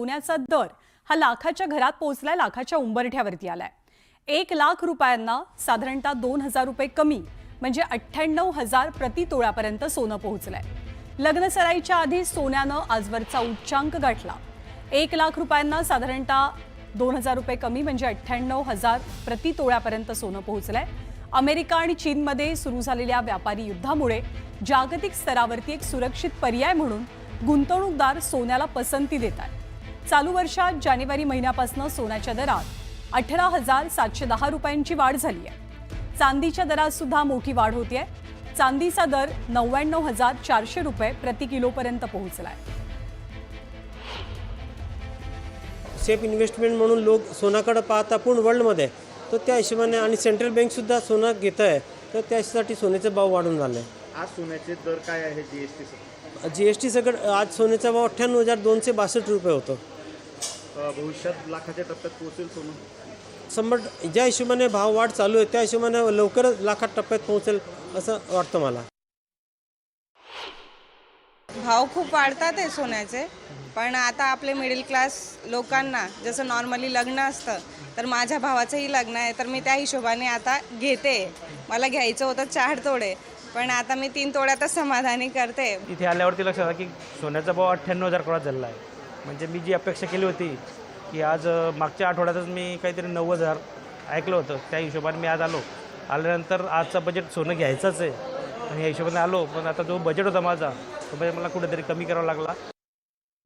सोन्याचा दर हा लाखाच्या घरात पोहोचलाय, लाखाच्या उंबरठ्यावरती आलाय। 1 लाख रुपयांना साधारणतः 2,000 रुपये कमी म्हणजे 98,000 प्रति तोळ्यापर्यंत सोनं पोहोचलंय। लग्नसराईच्या आधी सोन्यानं आजवरचा उच्चांक गाठला। 1 लाख रुपयांना साधारणतः 2,000 रुपये कमी म्हणजे 98,000 प्रति तोळ्यापर्यंत सोनं पोहोचलंय। अमेरिका आणि चीनमध्ये सुरू झालेल्या व्यापारी युद्धामुळे जागतिक स्तरावरती एक सुरक्षित पर्याय म्हणून गुंतवणूकदार सोन्याला पसंती देत आहेत। चालू वर्षात जानेवारी महिन्यापासून सोन्याच्या दरात 18,710 रुपयांची वाढ झाली आहे। चांदीच्या दरात सुद्धा मोठी वाढ होतीये। चांदीचा दर 99,400 रुपये प्रति किलोपर्यंत पोहोचलाय। सेफ इन्व्हेस्टमेंट म्हणून लोक सोनाकडे पाहता पूर्ण वर्ल्डमध्ये, तर त्या हिशोबाने आणि सेंट्रल बँकसुद्धा सोनं घेत आहे, तर त्यासाठी सोन्याचे भाव वाढून झाले। आज सोन्याचे दर काय आहे? जीएसटी सगळं आज सोन्याचा भाव 98,262 रुपये होतो। भविष्यात लाखाच्या टप्प्यात पोहोचेल सोनं? 100 ज्या हिशोबाने भाव वाढ चालू आहे त्या हिशोबाने लवकरच लाखात टप्प्यात पोहोचेल असं वाटतं मला। भाव खूप वाढतात आहे सोन्याचे, पण आता आपले मिडल क्लास लोकांना जसं नॉर्मली लग्न असतं, तर माझ्या भावाचंही लग्न आहे, तर मी त्या हिशोबाने आता घेते। मला घ्यायचं होतं 4 तोडे, पण आता मी 3 तोड्यातच समाधानी करते। इथे आल्यावरती लक्षात आलं की सोन्याचा भाव 98,000 क्रॉस झालेला आहे। म्हणजे मी जी अपेक्षा केली होती की आज मागच्या आठवड्यातच मी काहीतरी 90,000 ऐकलं होतं, त्या हिशोबाने मी आज आल्यानंतर आजचा बजेट सोनं घ्यायचंच आहे आणि या हिशोबाने आलो, पण आता जो बजेट होता माझा तो बजेट मला कुठेतरी कमी करावा लागला।